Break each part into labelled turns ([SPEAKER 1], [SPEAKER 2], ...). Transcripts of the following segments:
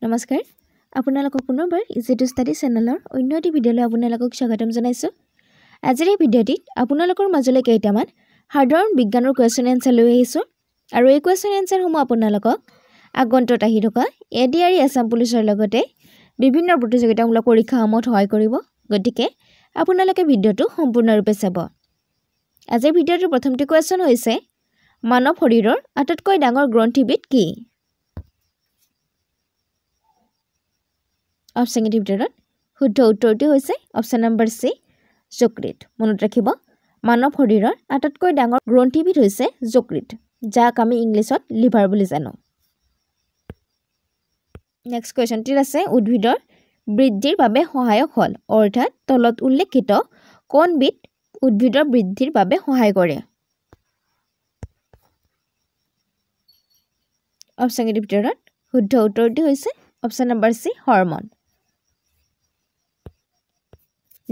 [SPEAKER 1] নমস্কাৰ আপোনালোকক পুনৰবাৰ ইজি টু ষ্টাডি চেনেলৰ অন্য এটি ভিডিঅ'লৈ আপোনালোকক স্বাগতম জনাইছোঁ। আজিৰ এই ভিডিঅ'টিত আপোনালোকৰ মাজলৈ কেইটামান সাধাৰণ বিজ্ঞানৰ কুৱেশ্যন এনচাৰ লৈ আহিছোঁ আৰু এই কুৱেশ্যন এনচাৰসমূহ আপোনালোকক আগন্তুক আহি থকা এডিআৰই আছাম পুলিচৰ লগতে বিভিন্ন প্ৰতিযোগিতামূলক পৰীক্ষাসমূহত সহায় কৰিব। গতিকে আপোনালোকে ভিডিঅ'টো সম্পূৰ্ণৰূপে চাব। আজিৰ ভিডিঅ'টোৰ প্ৰথমটো কুৱেশ্যন হৈছে মানৱ শৰীৰৰ আটাইতকৈ ডাঙৰ গ্ৰন্থিবিধ কি? অপশ্যন এটিৰ ভিতৰত শুদ্ধ উত্তৰটো হৈছে অপশ্যন নম্বৰ চি যকৃত। মনত ৰাখিব মানৱ শৰীৰৰ আটাইতকৈ ডাঙৰ গ্ৰন্থিবিধ হৈছে যকৃত, যাক আমি ইংলিছত লিভাৰ বুলি জানো। নেক্সট কুৱেশ্যনটিত আছে উদ্ভিদৰ বৃদ্ধিৰ বাবে সহায়ক ফল, অৰ্থাৎ তলত উল্লেখিত কোনবিধ উদ্ভিদৰ বৃদ্ধিৰ বাবে সহায় কৰে? অপশ্যন এটিৰ ভিতৰত শুদ্ধ উত্তৰটো হৈছে option number C hormone.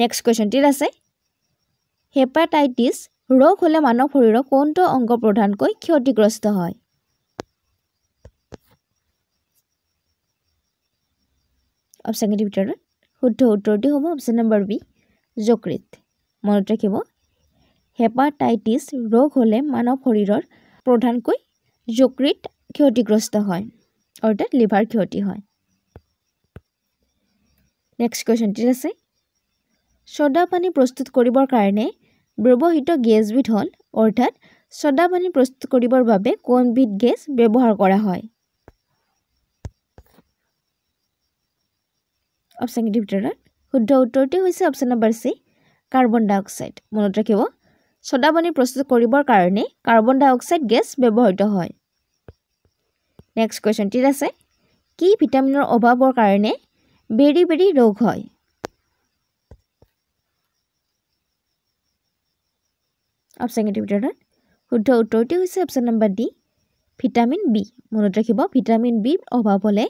[SPEAKER 1] Next কুৱেশ্যনটিত আছে হেপাটাইটিছ ৰোগ হ'লে মানৱ শৰীৰৰ কোনটো অংগ প্ৰধানকৈ ক্ষতিগ্ৰস্ত হয়? অপশ্যন এটিৰ ভিতৰত শুদ্ধ উত্তৰটো হ'ব অপশ্যন নম্বৰ বি যকৃত। মনত ৰাখিব হেপাটাইটিছ ৰোগ হ'লে মানৱ শৰীৰৰ প্ৰধানকৈ যকৃত ক্ষতিগ্ৰস্ত হয়, অৰ্থাৎ লিভাৰ ক্ষতি হয়। নেক্সট কুৱেশ্যনটিত আছে ছ'ডা পানী প্ৰস্তুত কৰিবৰ কাৰণে ব্যৱহৃত গেছবিধ হ'ল, অৰ্থাৎ ছ'ডা পানী প্ৰস্তুত কৰিবৰ বাবে কোনবিধ গেছ ব্যৱহাৰ কৰা হয়? অপশ্যন এটিৰ ভিতৰত শুদ্ধ উত্তৰটো হৈছে অপশ্যন নম্বৰ চি কাৰ্বন ডাই অক্সাইড। মনত ৰাখিব ছ'ডা পানী প্ৰস্তুত কৰিবৰ কাৰণে কাৰ্বন ডাই অক্সাইড গেছ ব্যৱহৃত হয়। নেক্সট কুৱেশ্যনটিত আছে কি ভিটামিনৰ অভাৱৰ কাৰণে বেৰি বেৰি ৰোগ হয়? অপশ্যন এটিৰ ভিতৰত শুদ্ধ উত্তৰটো হৈছে option number D vitamin B. মনত ৰাখিব ভিটামিন বিৰ অভাৱ হ'লে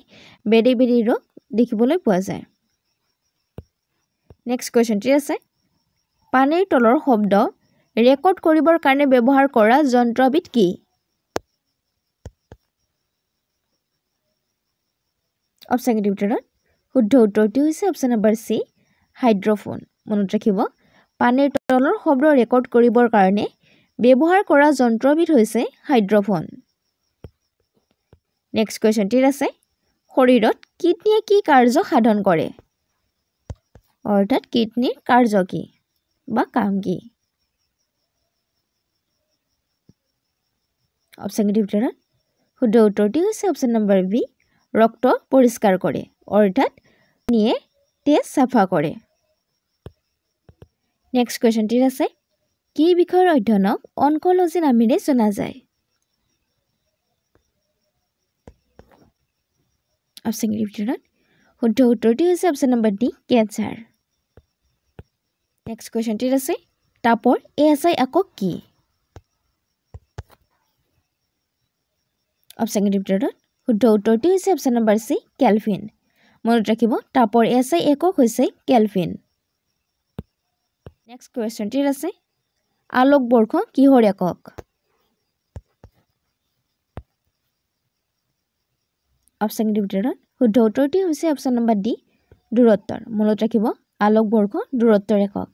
[SPEAKER 1] বেৰি বেৰি ৰোগ দেখিবলৈ পোৱা যায়। নেক্সট কুৱেশ্যনটি আছে পানীৰ তলৰ শব্দ ৰেকৰ্ড কৰিবৰ কাৰণে ব্যৱহাৰ কৰা যন্ত্ৰবিধ কি? অপশ্যন এটিৰ ভিতৰত শুদ্ধ উত্তৰটো হৈছে অপশ্যন নম্বৰ চি হাইড্ৰফোন। মনত ৰাখিব পানীৰ তলৰ শব্দ ৰেকৰ্ড কৰিবৰ কাৰণে ব্যৱহাৰ কৰা যন্ত্ৰবিধ হৈছে হাইড্ৰফোন। নেক্সট কুৱেশ্যনটিত আছে শৰীৰত কিডনীয়ে কি কাৰ্য সাধন কৰে? অৰ্থাৎ কিডনীৰ কাৰ্য কি বা কাম কি? অপশ্যন এটিৰ ভিতৰত শুদ্ধ উত্তৰটো হৈছে অপশ্যন নম্বৰ বি ৰক্ত পৰিষ্কাৰ কৰে, অৰ্থাৎ কিডনীয়ে তেজ চাফা কৰে। নেক্সট কুৱেশ্যনটিত আছে কি বিষয়ৰ অধ্যয়নক অনকলজি নামেৰে জনা যায়? অপশ্যন এটিৰ ভিতৰত শুদ্ধ উত্তৰটো হৈছে option number D cancer. Next কুৱেশ্যনটিত আছে তাপৰ এএছআই একক কি? অপশ্যন এটিৰ ভিতৰত শুদ্ধ উত্তৰটো হৈছে অপশ্যন নম্বৰ চি কেলভিন। মনত ৰাখিব তাপৰ এএছআই একক হৈছে কেলভিন। নেক্সট কুৱেশ্যনটিত আছে আলোকবৰ্ষ কিহৰ একক? অপশ্যন এটিৰ ভিতৰত শুদ্ধ উত্তৰটো হৈছে অপশ্যন নম্বৰ ডি দূৰত্বৰ। মনত ৰাখিব আলোকবৰ্ষ দূৰত্বৰ একক।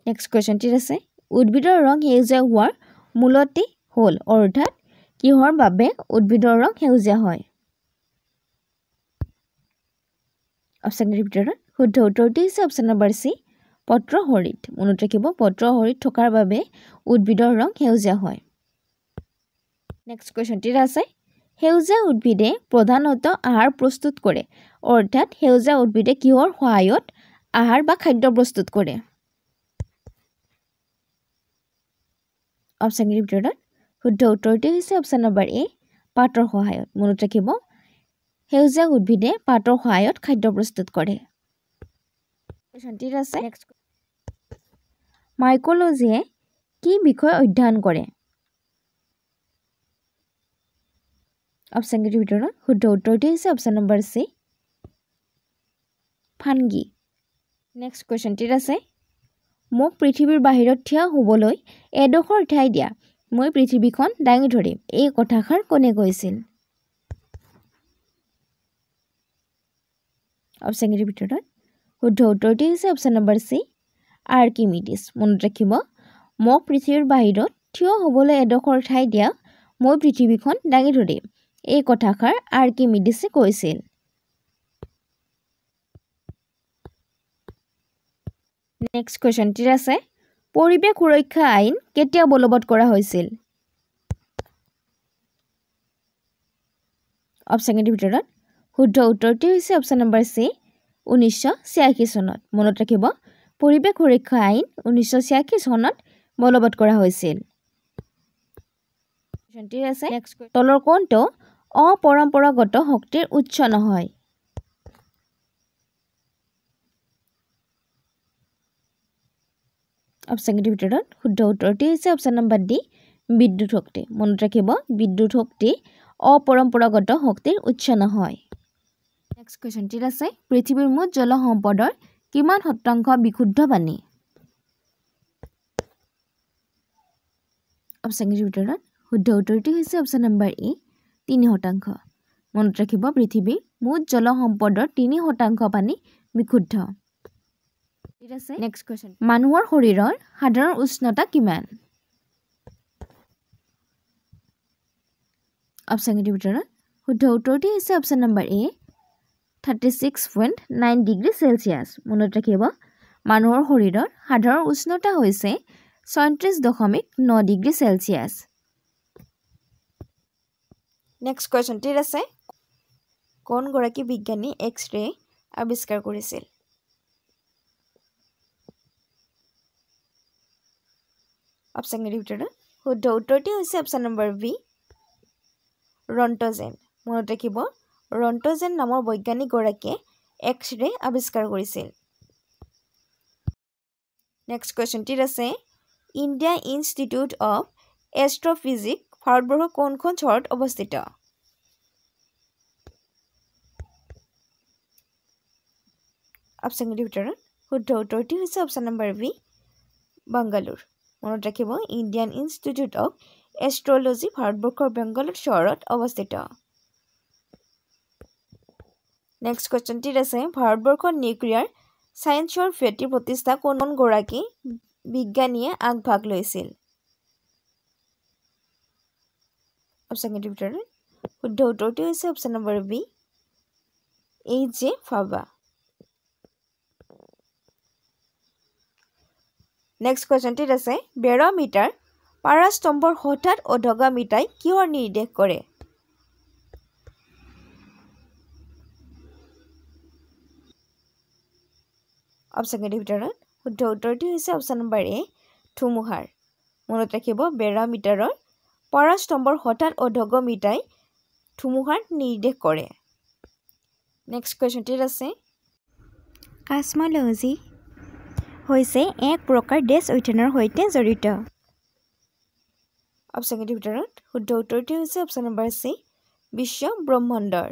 [SPEAKER 1] নেক্সট কুৱেশ্যনটিত আছে উদ্ভিদৰ ৰং সেউজীয়া হোৱাৰ মূলতে হ'ল, অৰ্থাৎ কিহৰ বাবে উদ্ভিদৰ ৰং সেউজীয়া হয়? অপশ্যন এটিৰ ভিতৰত শুদ্ধ উত্তৰটো হৈছে অপশ্যন নম্বৰ চি পত্ৰসৰিত। মনত ৰাখিব পত্ৰসৰিত থকাৰ বাবে উদ্ভিদৰ ৰং সেউজীয়া হয়। নেক্সট কুৱেশ্যনটিত আছে সেউজীয়া উদ্ভিদে প্ৰধানতঃ আহাৰ প্ৰস্তুত কৰে, অৰ্থাৎ সেউজীয়া উদ্ভিদে কিহৰ সহায়ত আহাৰ বা খাদ্য প্ৰস্তুত কৰে? অপশ্যন এটিৰ ভিতৰত শুদ্ধ উত্তৰটো হৈছে অপশ্যন নম্বৰ এ পাতৰ সহায়ত। মনত ৰাখিব সেউজীয়া উদ্ভিদে পাতৰ সহায়ত খাদ্য প্ৰস্তুত কৰে। কুৱেশ্যনটিত আছে মাইক'লজিয়ে কি বিষয় অধ্যয়ন কৰে? অপশ্যন এটিৰ ভিতৰত শুদ্ধ উত্তৰটো হৈছে অপশ্যন নম্বৰ চি ফাংগি। নেক্সট কুৱেশ্যনটিত আছে মোক পৃথিৱীৰ বাহিৰত থিয় হ'বলৈ এডোখৰ ঠাই দিয়া, মই পৃথিৱীখন দাঙি ধৰিম, এই কথাষাৰ কোনে কৈছিল? অপশ্যন কেইটাৰ ভিতৰত শুদ্ধ উত্তৰটি হৈছে অপশ্যন নম্বৰ চি আৰ্কিমিডিছ মনত ৰাখিব মই পৃথিৱীৰ বাহিৰত থিয় হ'বলৈ এডোখৰ ঠাই দিয়া মই পৃথিৱীখন দাঙি ধৰিম এই কথাষাৰ আৰ্কিমিডিছে কৈছিল নেক্সট কোৱেশ্চনটি আছে পৰিৱেশ সুৰক্ষা আইন কেতিয়া বলবৎ কৰা হৈছিল অপশ্যন কেইটাৰ ভিতৰত শুদ্ধ উত্তৰটি হৈছে অপশ্যন নম্বৰ চি 1986 চনত মনত ৰাখিব পৰিৱেশ সুৰক্ষা আইন 1986 চনত বলবৎ কৰা হৈছিল তলৰ কোনটো অপৰম্পৰাগত শক্তিৰ উৎস নহয় অপশ্যন কেইটাৰ ভিতৰত শুদ্ধ উত্তৰটি হৈছে অপশ্যন নম্বৰ ডি বিদ্যুৎ শক্তি মনত ৰাখিব বিদ্যুৎ শক্তি অপৰম্পৰাগত শক্তিৰ উৎস নহয় নেক্সট কোৱেশ্চনটি আছে পৃথিৱীৰ মুঠ জল সম্পদৰ কিমান শতাংশ বিশুদ্ধ পানী অপশ্যন কেইটাৰ ভিতৰত শুদ্ধ উত্তৰটি হৈছে অপশ্যন নম্বৰ এ 3% মনত ৰাখিব পৃথিৱীৰ মুঠ জল সম্পদৰ 3% পানী বিশুদ্ধ নেক্সট কোৱেশ্চন মানুহৰ শৰীৰৰ সাধাৰণ উষ্ণতা কিমান অপশ্যন কেইটাৰ ভিতৰত শুদ্ধ উত্তৰটি হৈছে অপশ্যন নম্বৰ এ 36.9 ডিগ্ৰী সেলসিয়াছ মনত ৰাখিব মানুহৰ শৰীৰৰ সাধাৰণ উষ্ণতা হৈছে 36.9 ডিগ্ৰী সেলসিয়াছ নেক্সট কোৱেশ্চনটি আছে কোন গৰাকী বিজ্ঞানী এক্স-ৰে আৱিষ্কাৰ কৰিছিল অপশ্যন কেইটাৰ ভিতৰত শুদ্ধ উত্তৰটি হৈছে অপশ্যন নম্বৰ বি ৰন্টজেন মনত ৰাখিব ৰন্টজেন নামৰ বৈজ্ঞানিক গৰাকীয়ে এক্স-ৰে আৱিষ্কাৰ কৰিছিল নেক্সট কোৱেশ্চনটি আছে ইণ্ডিয়া ইনষ্টিটিউট অফ এষ্ট্ৰফিজিক্স ভাৰতবৰ্ষৰ কোনখন চহৰত অৱস্থিত অপশ্যন কেইটাৰ ভিতৰত শুদ্ধ উত্তৰটি হৈছে অপশ্যন নম্বৰ বি বাংগালোৰ মনত ৰাখিব ইণ্ডিয়ান ইনষ্টিটিউট অফ এষ্ট্ৰলজি ভাৰতবৰ্ষৰ বেংগালুৰু চহৰত অৱস্থিত নেক্সট কোৱেশ্চনটি আছে ভাৰতবৰ্ষৰ নিউক্লিয়াৰ সায়েন্সৰ ভেটি প্ৰতিষ্ঠা কোন গৰাকী বিজ্ঞানীয়ে আগভাগ লৈছিল অপশ্যন কেইটাৰ ভিতৰত শুদ্ধ উত্তৰটি হৈছে অপশ্যন নম্বৰ বি এইচ.জে. ভাবা নেক্সট কোৱেশ্চনটি আছে বেৰমিটাৰ পাৰাস্তম্ভৰ হঠাৎ অধগামিতাই কিহৰ নিৰ্দেশ কৰে অপশ্যন কেইটাৰ ভিতৰত শুদ্ধ উত্তৰটি হৈছে অপশ্যন নম্বৰ এ ধুমুহাৰ মনত ৰাখিব বেৰমিটাৰৰ পাৰাস্তম্ভৰ হঠাৎ অধগমিতাই ধুমুহাৰ নিৰ্দেশ কৰে নেক্সট কোৱেশ্চনটি আছে কসমোলজি হৈছে এক প্ৰকাৰ ডেছ অধ্যয়নৰ সৈতে জড়িত অপশ্যন কেইটাৰ ভিতৰত শুদ্ধ উত্তৰটি হৈছে অপশ্যন নম্বৰ চি বিশ্ব ব্ৰহ্মাণ্ডৰ